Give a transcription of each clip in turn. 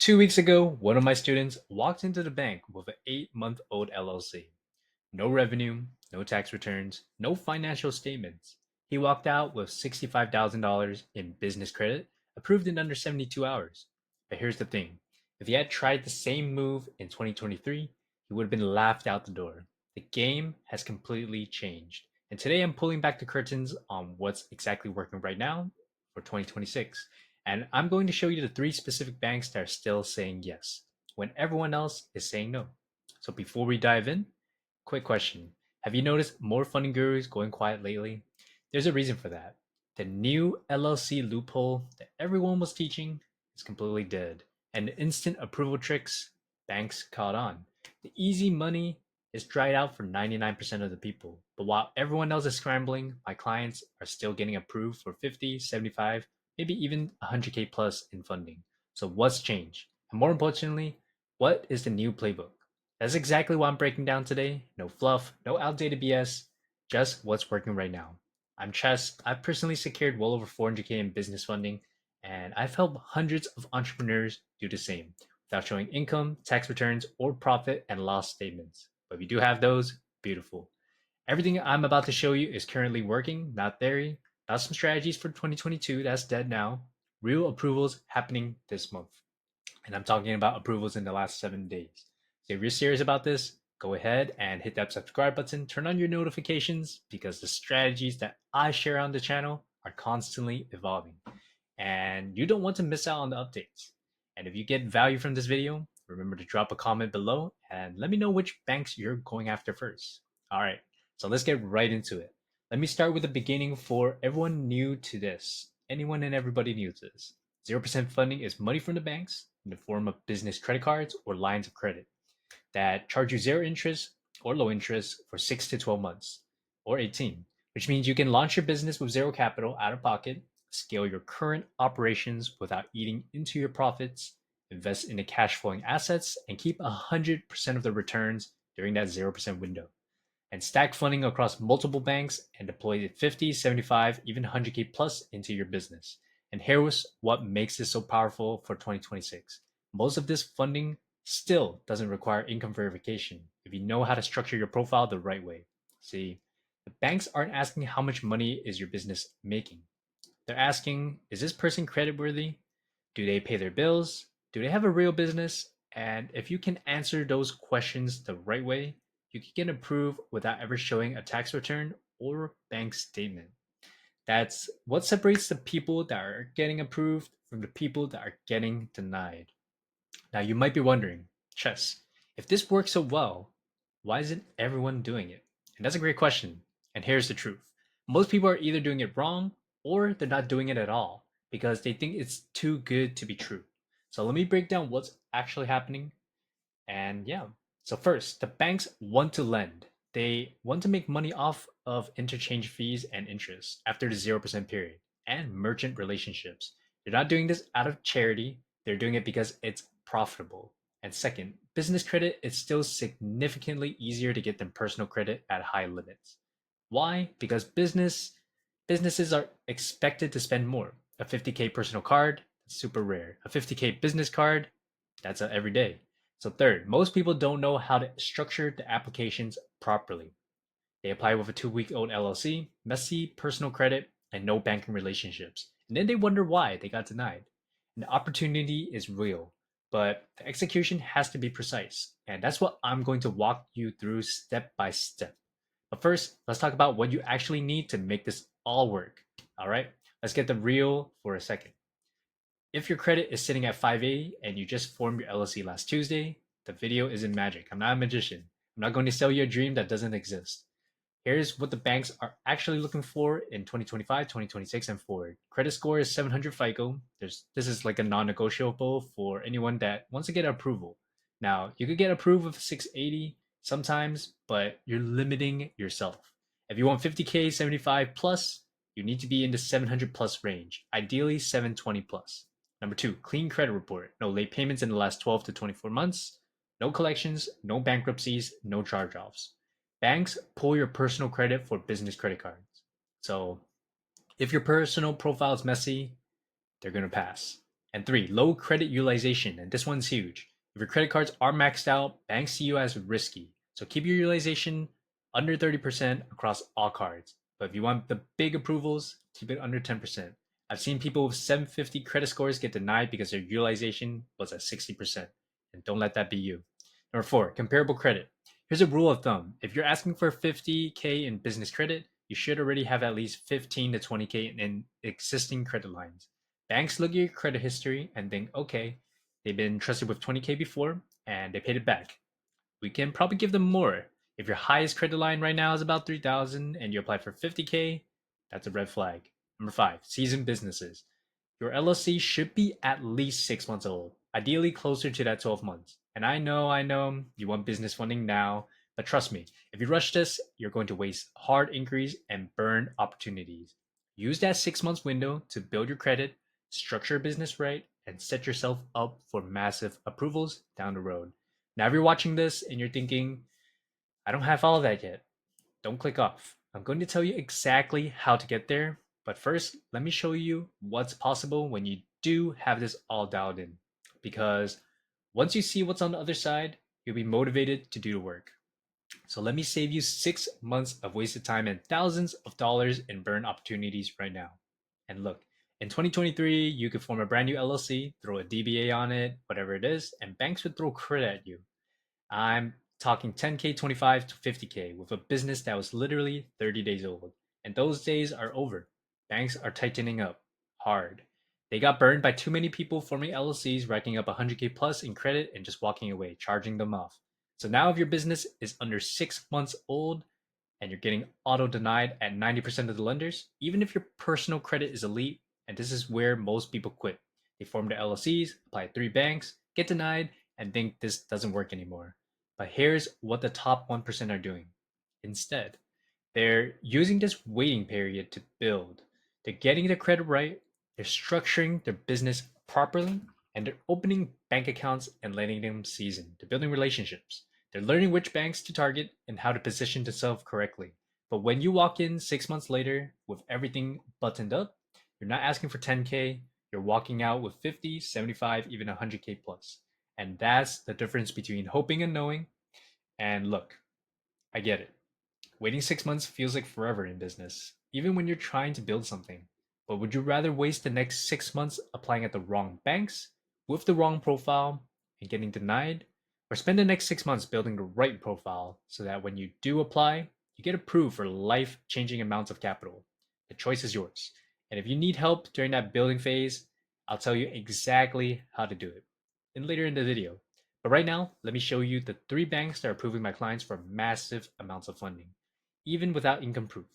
2 weeks ago, one of my students walked into the bank with an 8-month-old LLC. No revenue, no tax returns, no financial statements. He walked out with $65,000 in business credit, approved in under 72 hours. But here's the thing, if he had tried the same move in 2023, he would have been laughed out the door. The game has completely changed. And today I'm pulling back the curtains on what's exactly working right now for 2026. And I'm going to show you the three specific banks that are still saying yes when everyone else is saying no. So before we dive in, quick question. Have you noticed more funding gurus going quiet lately? There's a reason for that. The new LLC loophole that everyone was teaching is completely dead. And the instant approval tricks, banks caught on. The easy money is dried out for 99% of the people. But while everyone else is scrambling, my clients are still getting approved for 50, 75, maybe even 100K plus in funding. So what's changed? And more importantly, what is the new playbook? That's exactly what I'm breaking down today. No fluff, no outdated BS, just what's working right now. I'm Chess. I've personally secured well over 400K in business funding, and I've helped hundreds of entrepreneurs do the same without showing income, tax returns, or profit and loss statements. But if you do have those, beautiful. Everything I'm about to show you is currently working, not theory, not some strategies for 2022 that's dead now. Real approvals happening this month. And I'm talking about approvals in the last 7 days. So if you're serious about this, go ahead and hit that subscribe button, turn on your notifications because the strategies that I share on the channel are constantly evolving. And you don't want to miss out on the updates. And if you get value from this video, remember to drop a comment below and let me know which banks you're going after first. All right, so let's get right into it. Let me start with the beginning for everyone new to this. Anyone and everybody new to this. 0% funding is money from the banks in the form of business credit cards or lines of credit that charge you zero interest or low interest for 6 to 12 months or 18, which means you can launch your business with zero capital out of pocket, scale your current operations without eating into your profits, invest in the cash flowing assets, and keep 100% of the returns during that 0% window. And stack funding across multiple banks and deploy it 50, 75, even 100K plus into your business. And here's what makes this so powerful for 2026. Most of this funding still doesn't require income verification if you know how to structure your profile the right way. See, the banks aren't asking how much money is your business making. They're asking, is this person creditworthy? Do they pay their bills? Do they have a real business? And if you can answer those questions the right way, you can get approved without ever showing a tax return or bank statement. That's what separates the people that are getting approved from the people that are getting denied. Now, you might be wondering, Chess, if this works so well, why isn't everyone doing it? And that's a great question. And here's the truth, most people are either doing it wrong or they're not doing it at all because they think it's too good to be true. So, let me break down what's actually happening. And yeah, so first, the banks want to lend. They want to make money off of interchange fees and interest after the 0% period and merchant relationships. They're not doing this out of charity, they're doing it because it's profitable. And second, business credit is still significantly easier to get than personal credit at high limits. Why? Because businesses are expected to spend more. A 50K personal card, that's super rare. A 50K business card, that's a everyday. So third, most people don't know how to structure the applications properly. They apply with a 2-week-old LLC, messy personal credit, and no banking relationships. And then they wonder why they got denied. And the opportunity is real, but the execution has to be precise. And that's what I'm going to walk you through step by step. But first, let's talk about what you actually need to make this all work. All right, let's get the real for a second. If your credit is sitting at 580 and you just formed your LLC last Tuesday, the video isn't magic. I'm not a magician. I'm not going to sell you a dream that doesn't exist. Here's what the banks are actually looking for in 2025, 2026, and forward. Credit score is 700 FICO. This is like a non-negotiable for anyone that wants to get approval. Now, you could get approved with 680 sometimes, but you're limiting yourself. If you want 50K, 75 plus, you need to be in the 700 plus range, ideally 720 plus. Number two, clean credit report. No late payments in the last 12 to 24 months, no collections, no bankruptcies, no charge offs. Banks pull your personal credit for business credit cards. So if your personal profile is messy, they're going to pass. And three, low credit utilization. And this one's huge. If your credit cards are maxed out, banks see you as risky. So keep your utilization under 30% across all cards. But if you want the big approvals, keep it under 10%. I've seen people with 750 credit scores get denied because their utilization was at 60%. And don't let that be you. Number four, comparable credit. Here's a rule of thumb. If you're asking for 50K in business credit, you should already have at least 15 to 20K in existing credit lines. Banks look at your credit history and think, okay, they've been trusted with 20K before and they paid it back. We can probably give them more. If your highest credit line right now is about 3,000 and you apply for 50K, that's a red flag. Number five, seasoned businesses. Your LLC should be at least 6 months old, ideally closer to that 12 months. And I know, you want business funding now, but trust me, if you rush this, you're going to waste hard inquiries and burn opportunities. Use that 6 months window to build your credit, structure your business right, and set yourself up for massive approvals down the road. Now, if you're watching this and you're thinking, I don't have all of that yet, don't click off. I'm going to tell you exactly how to get there, but first, let me show you what's possible when you do have this all dialed in. Because once you see what's on the other side, you'll be motivated to do the work. So let me save you 6 months of wasted time and thousands of dollars in burn opportunities right now. And look, in 2023, you could form a brand new LLC, throw a DBA on it, whatever it is, and banks would throw credit at you. I'm talking 10K, 25 to 50K with a business that was literally 30 days old. And those days are over. Banks are tightening up hard. They got burned by too many people forming LLCs, racking up 100K plus in credit and just walking away, charging them off. So now, if your business is under 6 months old and you're getting auto denied at 90% of the lenders, even if your personal credit is elite, and this is where most people quit. They form their LLCs, apply at 3 banks, get denied, and think this doesn't work anymore. But here's what the top 1% are doing. Instead, they're using this waiting period to build. They're getting their credit right, they're structuring their business properly, and they're opening bank accounts and letting them season. They're building relationships. They're learning which banks to target and how to position themselves correctly. But when you walk in 6 months later with everything buttoned up, you're not asking for 10K, you're walking out with 50, 75, even 100K plus. And that's the difference between hoping and knowing. And look, I get it. Waiting 6 months feels like forever in business, even when you're trying to build something. But would you rather waste the next 6 months applying at the wrong banks, with the wrong profile, and getting denied? Or spend the next 6 months building the right profile so that when you do apply, you get approved for life changing amounts of capital? The choice is yours. And if you need help during that building phase, I'll tell you exactly how to do it and later in the video. But right now, let me show you the 3 banks that are approving my clients for massive amounts of funding, even without income proof.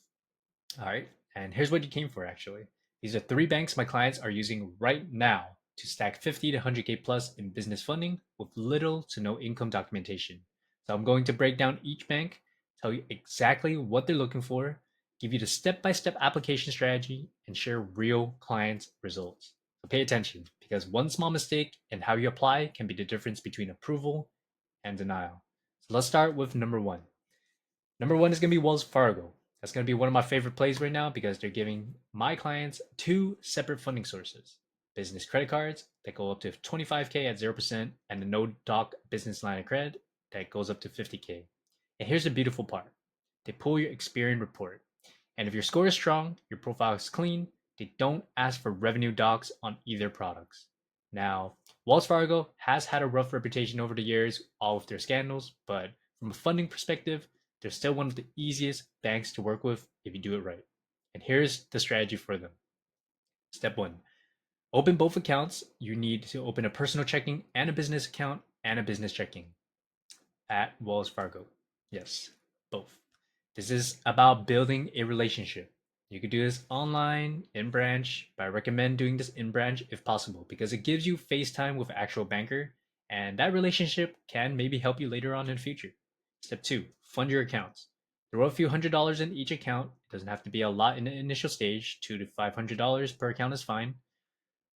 All right, and here's what you came for actually. These are 3 banks my clients are using right now to stack 50 to 100K plus in business funding with little to no income documentation. So I'm going to break down each bank, tell you exactly what they're looking for, give you the step-by-step application strategy, and share real clients' results. So pay attention because one small mistake in how you apply can be the difference between approval and denial. So let's start with number one. Number one is going to be Wells Fargo. That's going to be one of my favorite plays right now because they're giving my clients 2 separate funding sources: business credit cards that go up to 25K at 0%, and the no doc business line of credit that goes up to 50K. And here's the beautiful part: they pull your Experian report. And if your score is strong, your profile is clean, they don't ask for revenue docs on either products. Now, Wells Fargo has had a rough reputation over the years, all with their scandals, but from a funding perspective, they're still one of the easiest banks to work with if you do it right. And here's the strategy for them. Step one: open both accounts. You need to open a personal checking and a business account and a business checking at Wells Fargo. Yes, both. This is about building a relationship. You could do this online, in branch, but I recommend doing this in branch if possible because it gives you FaceTime with an actual banker, and that relationship can maybe help you later on in the future. Step two: fund your accounts. Throw a few $100s in each account. It doesn't have to be a lot in the initial stage. $200 to $500 per account is fine.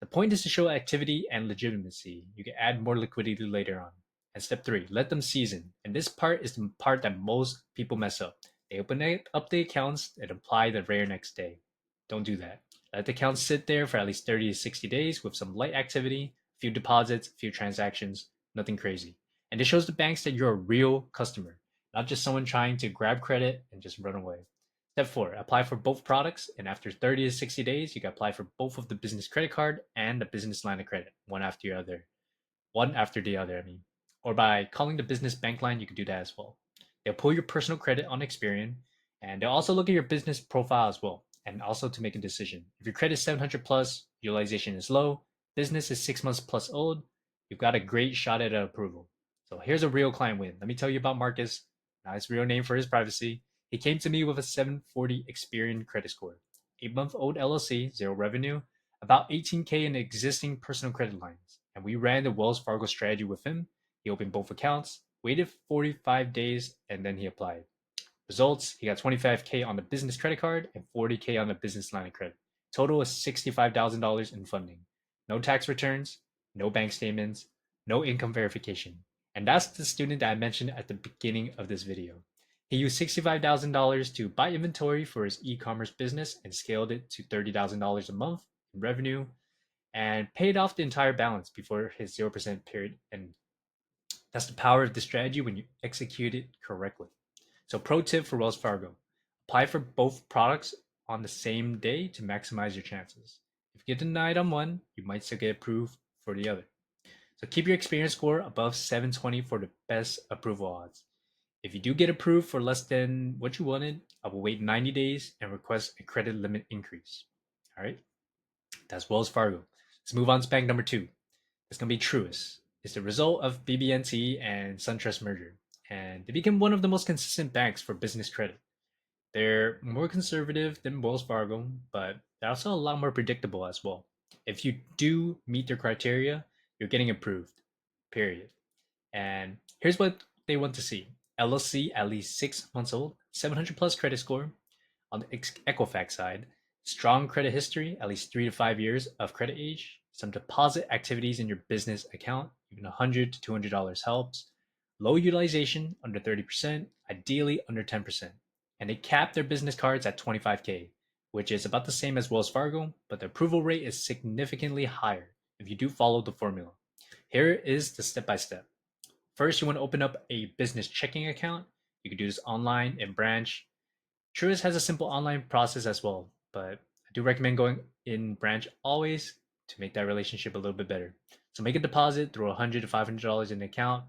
The point is to show activity and legitimacy. You can add more liquidity later on. And step three: let them season. And this part is the part that most people mess up. They open up the accounts and apply the very next day. Don't do that. Let the account sit there for at least 30 to 60 days with some light activity, a few deposits, a few transactions, nothing crazy. And it shows the banks that you're a real customer, not just someone trying to grab credit and just run away. Step 4, apply for both products, and after 30 to 60 days, you can apply for both of the business credit card and the business line of credit, one after the other, I mean. Or by calling the business bank line, you could do that as well. They'll pull your personal credit on Experian, and they'll also look at your business profile as well, and also to make a decision. If your credit is 700 plus, utilization is low, business is 6 months plus old, you've got a great shot at an approval. So here's a real client win. Let me tell you about Marcus. Not his real name for his privacy. He came to me with a 740 Experian credit score, 8-month old LLC, zero revenue, about 18K in existing personal credit lines, and we ran the Wells Fargo strategy with him. He opened both accounts, waited 45 days, and then he applied. Results, he got 25K on the business credit card and 40K on the business line of credit. Total is $65,000 in funding. No tax returns, no bank statements, no income verification. And that's the student that I mentioned at the beginning of this video. He used $65,000 to buy inventory for his e-commerce business and scaled it to $30,000 a month in revenue and paid off the entire balance before his 0% period. And that's the power of the strategy when you execute it correctly. So, pro tip for Wells Fargo, apply for both products on the same day to maximize your chances. If you get denied on one, you might still get approved for the other. So, keep your experience score above 720 for the best approval odds. If you do get approved for less than what you wanted, I will wait 90 days and request a credit limit increase. All right, that's Wells Fargo. Let's move on to bank number 2. It's going to be Truist. It's the result of BB&T and SunTrust merger, and they became one of the most consistent banks for business credit. They're more conservative than Wells Fargo, but they're also a lot more predictable as well. If you do meet their criteria, you're getting approved, period. And here's what they want to see: LLC at least 6 months old, 700 plus credit score. On the Equifax side, strong credit history, at least 3 to 5 years of credit age, some deposit activities in your business account, even $100 to $200 helps. Low utilization, under 30%, ideally under 10%. And they cap their business cards at 25K, which is about the same as Wells Fargo, but the approval rate is significantly higher if you do follow the formula. Here is the step by step. First, you want to open up a business checking account. You can do this online in branch. Truist has a simple online process as well, but I do recommend going in branch always to make that relationship a little bit better. So make a deposit, throw $100 to $500 in the account.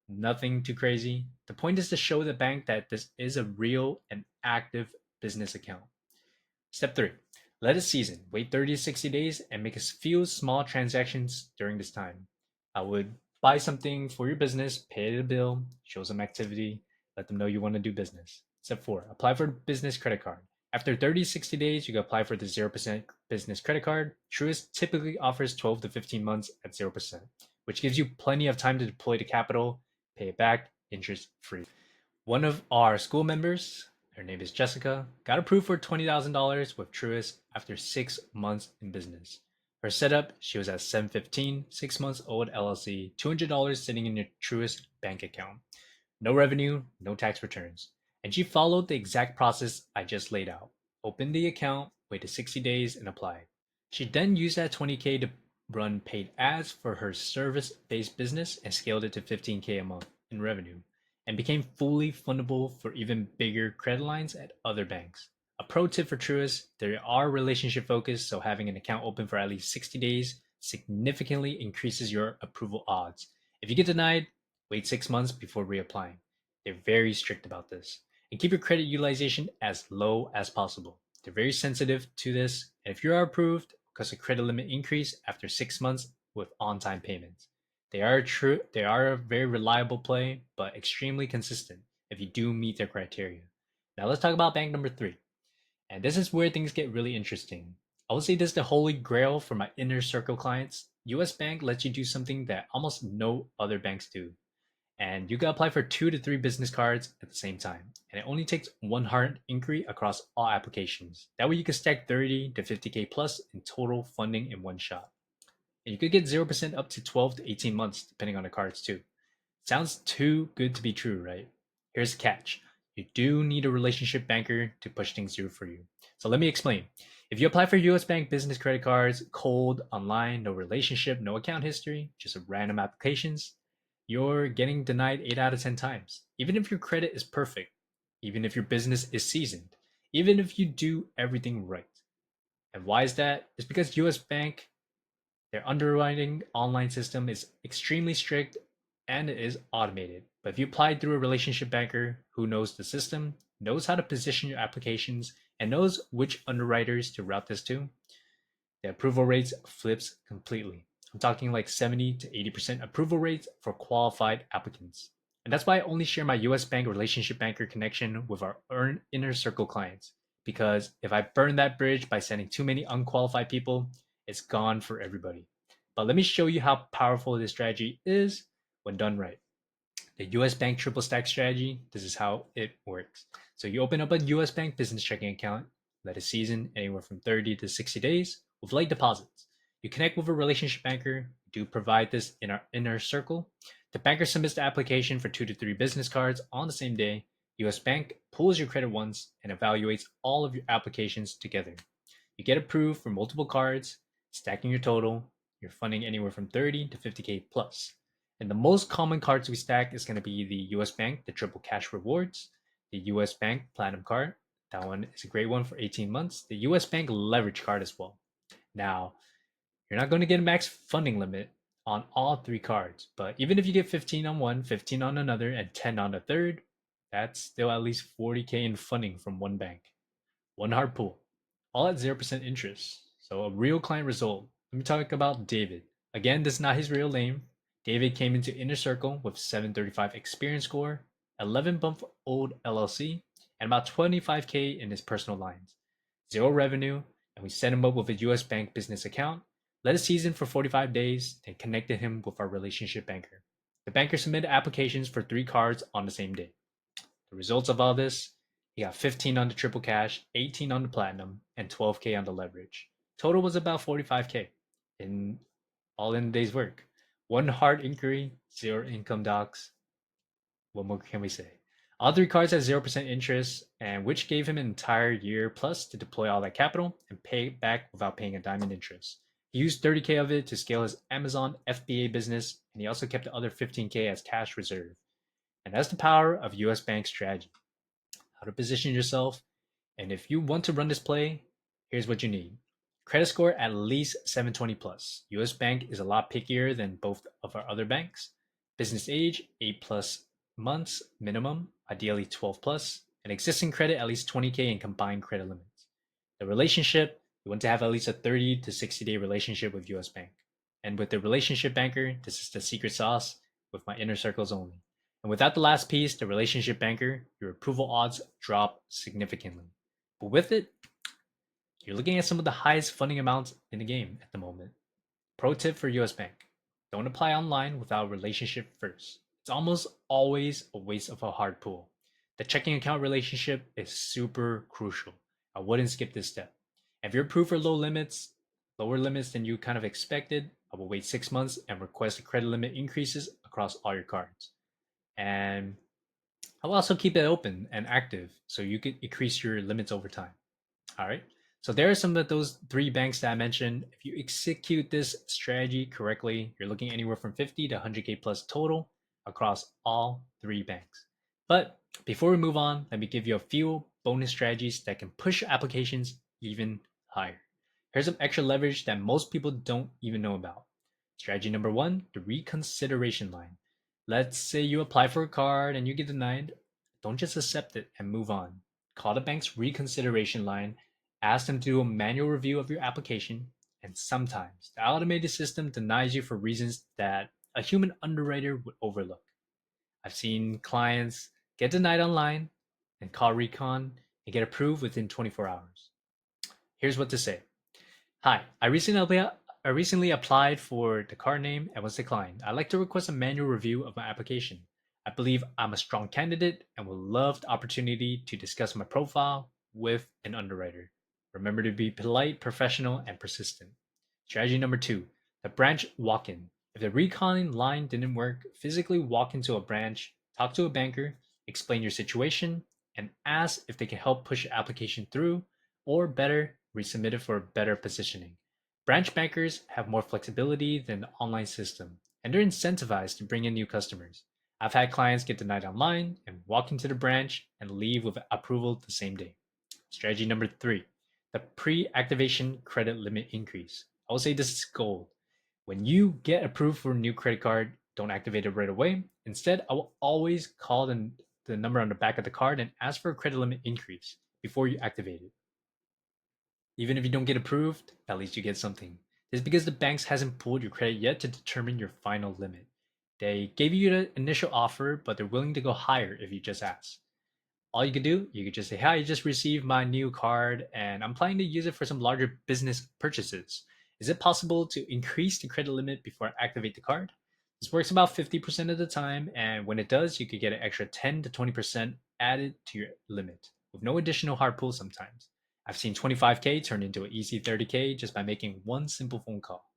Nothing too crazy. The point is to show the bank that this is a real and active business account. Step 3, let it season. Wait 30 to 60 days and make a few small transactions during this time. I would buy something for your business, pay the bill, show some activity, let them know you want to do business. Step 4, apply for a business credit card. After 30 to 60 days, you can apply for the 0% business credit card. Truist typically offers 12 to 15 months at 0%, which gives you plenty of time to deploy the capital, pay it back interest free. One of our school members, her name is Jessica, got approved for $20,000 with Truist after 6 months in business. Her setup, she was at 715, 6 months old LLC, $200 sitting in your Truist bank account. No revenue, no tax returns. And she followed the exact process I just laid out. Opened the account, waited 60 days, and applied. She then used that 20K to run paid ads for her service-based business and scaled it to 15K a month in revenue, and became fully fundable for even bigger credit lines at other banks. A pro tip for Truist: they are relationship focused, so having an account open for at least 60 days significantly increases your approval odds. If you get denied, wait 6 months before reapplying. They're very strict about this. And keep your credit utilization as low as possible. They're very sensitive to this, and if you are approved, because a credit limit increase after 6 months with on-time payments. They are a very reliable play, but extremely consistent if you do meet their criteria. Now let's talk about bank number 3. And this is where things get really interesting. I would say this is the holy grail for my inner circle clients. US Bank lets you do something that almost no other banks do. And you can apply for 2 to 3 business cards at the same time. And it only takes one hard inquiry across all applications. That way you can stack 30 to 50K plus in total funding in one shot. And you could get 0% up to 12 to 18 months, depending on the cards too. Sounds too good to be true, right? Here's the catch. You do need a relationship banker to push things through for you. So let me explain. If you apply for US Bank business credit cards, cold, online, no relationship, no account history, just random applications, you're getting denied 8 out of 10 times. Even if your credit is perfect, even if your business is seasoned, even if you do everything right. And why is that? It's because US Bank, their underwriting online system is extremely strict and it is automated. But if you apply through a relationship banker who knows the system, knows how to position your applications, and knows which underwriters to route this to, the approval rates flips completely. I'm talking like 70 to 80% approval rates for qualified applicants. And that's why I only share my US Bank relationship banker connection with our inner circle clients. Because if I burn that bridge by sending too many unqualified people, it's gone for everybody. But let me show you how powerful this strategy is when done right. The US Bank triple stack strategy, this is how it works. So you open up a US Bank business checking account, let it season anywhere from 30 to 60 days with light deposits. You connect with a relationship banker, do provide this in our inner circle. The banker submits the application for 2 to 3 business cards on the same day. US Bank pulls your credit once and evaluates all of your applications together. You get approved for multiple cards, stacking your total. You're funding anywhere from 30 to 50K plus. And the most common cards we stack is going to be the US Bank, the triple cash rewards, the US Bank Platinum card. That one is a great one for 18 months. The US Bank leverage card as well. Now, you're not going to get a max funding limit on all 3 cards, but even if you get 15 on one, 15 on another, and 10 on a third, that's still at least 40K in funding from one bank. One hard pull, all at 0% interest. So a real client result. Let me talk about David. Again, this is not his real name. David came into Inner Circle with 735 experience score, 11-month old LLC, and about 25K in his personal lines. Zero revenue, and we set him up with a US Bank business account, let us season for 45 days, then connected him with our relationship banker. The banker submitted applications for 3 cards on the same day. The results of all this, he got 15 on the triple cash, 18 on the platinum, and 12K on the leverage. Total was about 45K in all in a day's work. One hard inquiry, 0 income docs. What more can we say? All 3 cards had 0% interest, and which gave him an entire year plus to deploy all that capital and pay it back without paying a dime in interest. He used 30K of it to scale his Amazon FBA business, and he also kept the other 15K as cash reserve. And that's the power of US Bank strategy. How to position yourself. And if you want to run this play, here's what you need. Credit score at least 720 plus. US Bank is a lot pickier than both of our other banks. Business age, 8 plus months minimum, ideally 12 plus. And existing credit at least 20K in combined credit limits. The relationship, you want to have at least a 30 to 60-day relationship with US Bank. And with the relationship banker, this is the secret sauce with my inner circles only. And without the last piece, the relationship banker, your approval odds drop significantly. But with it, you're looking at some of the highest funding amounts in the game at the moment. Pro tip for US Bank: don't apply online without a relationship first. It's almost always a waste of a hard pull. The checking account relationship is super crucial. I wouldn't skip this step. If you're approved for lower limits than you kind of expected, I will wait 6 months and request the credit limit increases across all your cards. And I'll also keep it open and active so you can increase your limits over time. All right. So there are some of those 3 banks that I mentioned. If you execute this strategy correctly, you're looking anywhere from 50 to 100K plus total across all 3 banks. But before we move on, let me give you a few bonus strategies that can push applications even higher. Here's some extra leverage that most people don't even know about. Strategy number 1, the reconsideration line. Let's say you apply for a card and you get denied. Don't just accept it and move on. Call the bank's reconsideration line, ask them to do a manual review of your application, and sometimes the automated system denies you for reasons that a human underwriter would overlook. I've seen clients get denied online and call recon and get approved within 24 hours. Here's what to say. Hi, I recently applied for the card name and was declined. I'd like to request a manual review of my application. I believe I'm a strong candidate and would love the opportunity to discuss my profile with an underwriter. Remember to be polite, professional, and persistent. Strategy number 2, the branch walk in. If the recon line didn't work, physically walk into a branch, talk to a banker, explain your situation, and ask if they can help push your application through, or better, resubmit it for better positioning. Branch bankers have more flexibility than the online system, and they're incentivized to bring in new customers. I've had clients get denied online and walk into the branch and leave with approval the same day. Strategy number three, the pre-activation credit limit increase. I will say this is gold. When you get approved for a new credit card, don't activate it right away. Instead, I will always call the number on the back of the card and ask for a credit limit increase before you activate it. Even if you don't get approved, at least you get something. This is because the banks hasn't pulled your credit yet to determine your final limit. They gave you the initial offer, but they're willing to go higher if you just ask. All you could do, you could just say, "Hi, I just received my new card and I'm planning to use it for some larger business purchases. Is it possible to increase the credit limit before I activate the card?" This works about 50% of the time, and when it does, you could get an extra 10 to 20% added to your limit with no additional hard pull sometimes. I've seen 25K turn into an easy 30K just by making one simple phone call.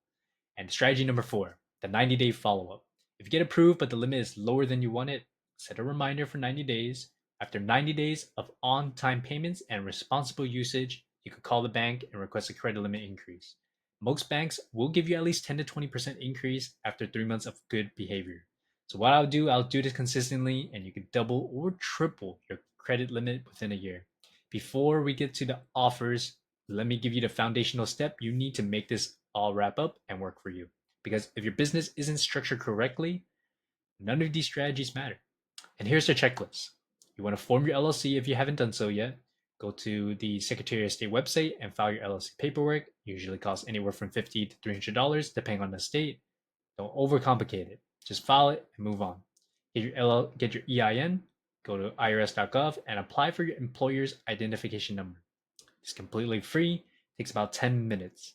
And strategy number four, the 90-day follow up. If you get approved but the limit is lower than you want it, set a reminder for 90 days. After 90 days of on time payments and responsible usage, you could call the bank and request a credit limit increase. Most banks will give you at least 10 to 20% increase after 3 months of good behavior. So, what I'll do this consistently, and you can double or triple your credit limit within a year. Before we get to the offers, let me give you the foundational step you need to make this all wrap up and work for you. Because if your business isn't structured correctly, none of these strategies matter. And here's the checklist. You want to form your LLC if you haven't done so yet. Go to the Secretary of State website and file your LLC paperwork. Usually costs anywhere from $50 to $300 depending on the state. Don't overcomplicate it. Just file it and move on. Get your EIN, go to irs.gov and apply for your employer's identification number. It's completely free, takes about 10 minutes.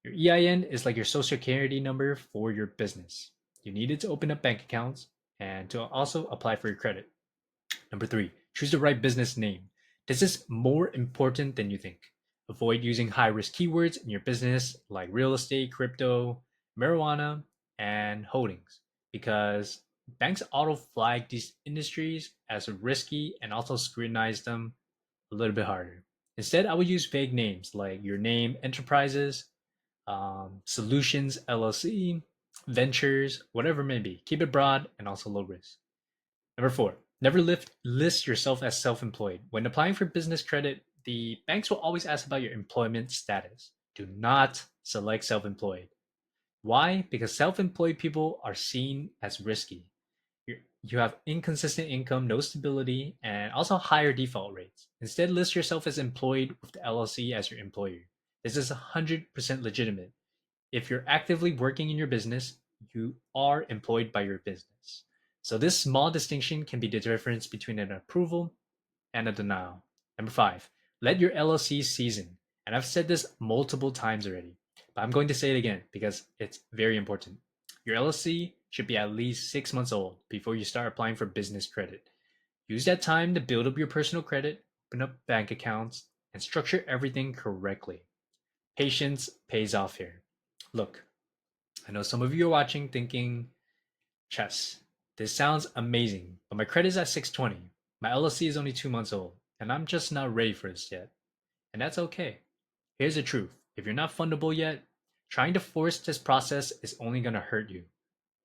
Your EIN is like your social security number for your business. You need it to open up bank accounts and to also apply for your credit. Number three, choose the right business name. This is more important than you think. Avoid using high risk keywords in your business like real estate, crypto, marijuana, and holdings because banks auto flag these industries as risky and also scrutinize them a little bit harder. Instead, I would use vague names like your name enterprises, solutions LLC, ventures, whatever it may be. Keep it broad and also low risk. Number four, never list yourself as self employed. When applying for business credit, the banks will always ask about your employment status. Do not select self employed. Why? Because self employed people are seen as risky. You have inconsistent income, no stability, and also higher default rates. Instead, list yourself as employed with the LLC as your employer. This is 100% legitimate. If you're actively working in your business, you are employed by your business. So, this small distinction can be the difference between an approval and a denial. Number five, let your LLC season. And I've said this multiple times already, but I'm going to say it again because it's very important. Your LLC should be at least 6 months old before you start applying for business credit. Use that time to build up your personal credit, open up bank accounts, and structure everything correctly. Patience pays off here. Look, I know some of you are watching thinking, Chess, this sounds amazing, but my credit is at 620. My LLC is only 2 months old, and I'm just not ready for this yet. And that's okay. Here's the truth, if you're not fundable yet, trying to force this process is only going to hurt you.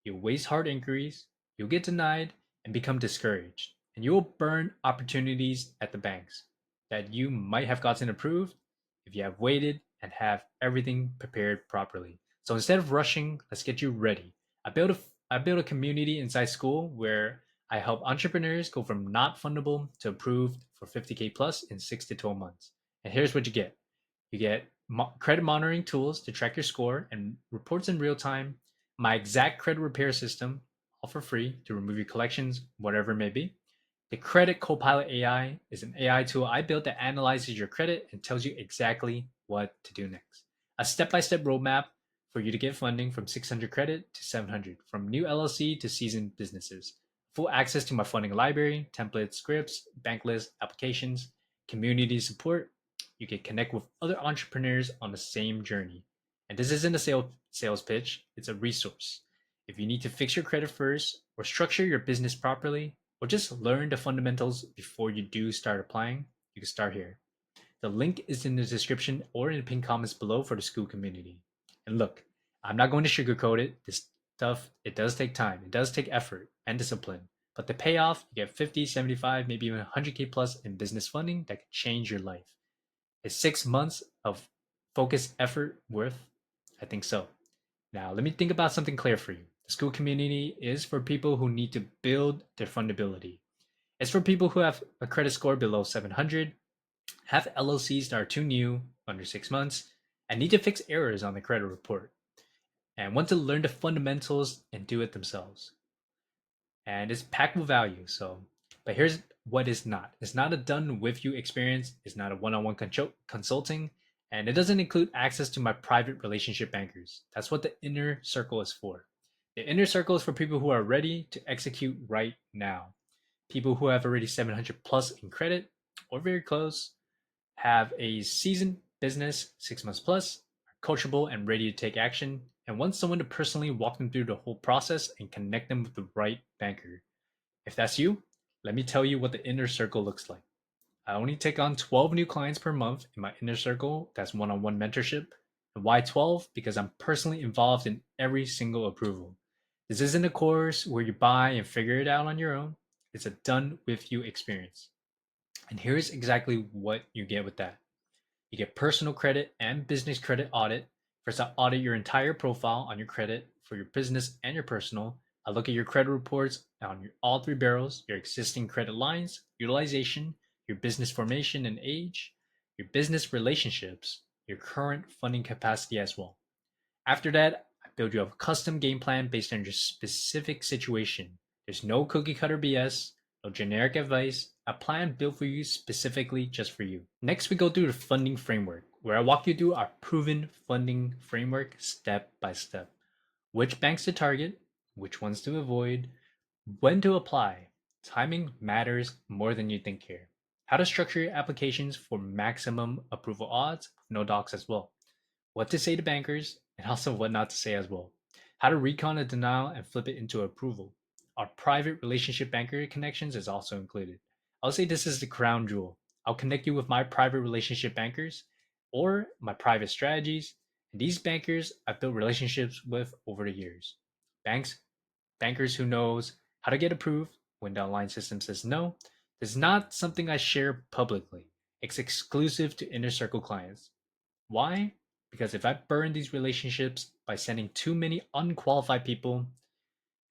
You'll waste hard inquiries, you'll get denied, and become discouraged. And you will burn opportunities at the banks that you might have gotten approved if you have waited and have everything prepared properly. So instead of rushing, let's get you ready. I built a community inside school where I help entrepreneurs go from not fundable to approved for 50K plus in 6 to 12 months. And here's what you get. You get credit monitoring tools to track your score and reports in real time, my exact credit repair system, all for free to remove your collections, whatever it may be. The Credit Copilot AI is an AI tool I built that analyzes your credit and tells you exactly what to do next. A step by step roadmap for you to get funding from 600 credit to 700, from new LLC to seasoned businesses. Full access to my funding library, templates, scripts, bank list, applications, community support. You can connect with other entrepreneurs on the same journey. And this isn't a sales pitch, it's a resource. If you need to fix your credit first, or structure your business properly, or just learn the fundamentals before you do start applying, you can start here. The link is in the description or in the pinned comments below for the school community. And look, I'm not going to sugarcoat it. This stuff, it does take time. It does take effort and discipline. But the payoff, you get 50, 75, maybe even 100K plus in business funding that could change your life. Is 6 months of focused effort worth? I think so. Now, let me think about something clear for you. The school community is for people who need to build their fundability. It's for people who have a credit score below 700, have LLCs that are too new, under 6 months, and need to fix errors on the credit report, and want to learn the fundamentals and do it themselves. And it's packed with value. But here's what is not. It's not a done with you experience. It's not a one-on-one consulting, and it doesn't include access to my private relationship bankers. That's what the inner circle is for. The inner circle is for people who are ready to execute right now. People who have already 700 plus in credit or very close, have a seasoned business 6 months plus, are coachable and ready to take action, and want someone to personally walk them through the whole process and connect them with the right banker. If that's you, let me tell you what the inner circle looks like. I only take on 12 new clients per month in my inner circle. That's one on one mentorship. And why 12? Because I'm personally involved in every single approval. This isn't a course where you buy and figure it out on your own. It's a done with you experience. And here's exactly what you get with that. You get personal credit and business credit audit. First, I audit your entire profile on your credit for your business and your personal. I look at your credit reports on all three barrels, your existing credit lines, utilization, your business formation and age, your business relationships, your current funding capacity as well. After that, I build you a custom game plan based on your specific situation. There's no cookie cutter BS, no generic advice, a plan built for you specifically just for you. Next, we go through the funding framework, where I walk you through our proven funding framework step by step. Which banks to target, which ones to avoid, when to apply. Timing matters more than you think here. How to structure your applications for maximum approval odds, no docs as well. What to say to bankers, and also what not to say as well. How to recon a denial and flip it into approval. Our private relationship banker connections is also included. I'll say this is the crown jewel. I'll connect you with my private relationship bankers or my private strategies. And these bankers I've built relationships with over the years. Bankers who knows how to get approved when the online system says no. This is not something I share publicly. It's exclusive to inner circle clients. Why? Because if I burn these relationships by sending too many unqualified people,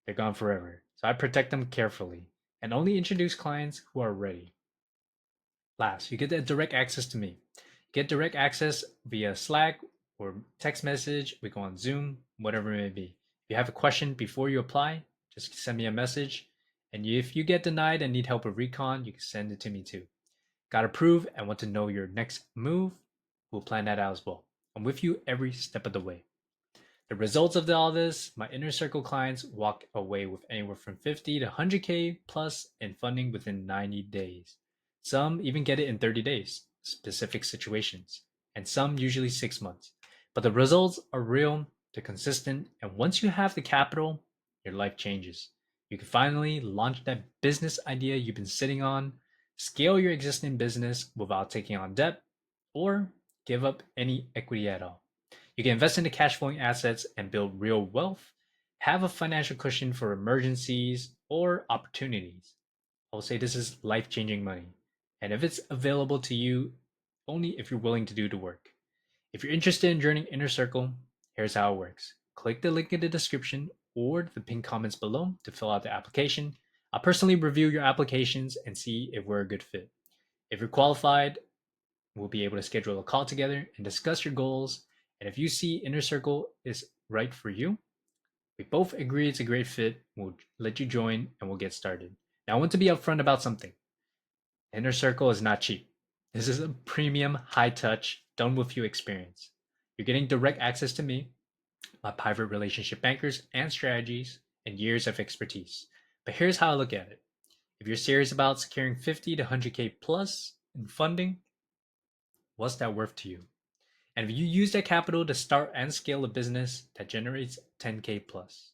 they're gone forever. So I protect them carefully and only introduce clients who are ready. Last, you get the direct access to me. You get direct access via Slack or text message. We go on Zoom, whatever it may be. If you have a question before you apply, just send me a message. And if you get denied and need help with recon, you can send it to me too. Got approved and want to know your next move? We'll plan that out as well. I'm with you every step of the way. The results of all this, my inner circle clients walk away with anywhere from 50 to 100K plus in funding within 90 days. Some even get it in 30 days, specific situations, and some usually 6 months. But the results are real, they're consistent, and once you have the capital, your life changes. You can finally launch that business idea you've been sitting on, scale your existing business without taking on debt, or give up any equity at all. You can invest into cash flowing assets and build real wealth, have a financial cushion for emergencies or opportunities. I will say this is life changing money. And if it's available to you, only if you're willing to do the work. If you're interested in joining Inner Circle, here's how it works. Click the link in the description or the pinned comments below to fill out the application. I'll personally review your applications and see if we're a good fit. If you're qualified, we'll be able to schedule a call together and discuss your goals. And if you see Inner Circle is right for you, we both agree it's a great fit, we'll let you join and we'll get started. Now, I want to be upfront about something. Inner Circle is not cheap. This is a premium, high touch, done with you experience. You're getting direct access to me, my private relationship bankers and strategies, and years of expertise. But here's how I look at it. If you're serious about securing 50 to 100K plus in funding, what's that worth to you? And if you use that capital to start and scale a business that generates 10K plus,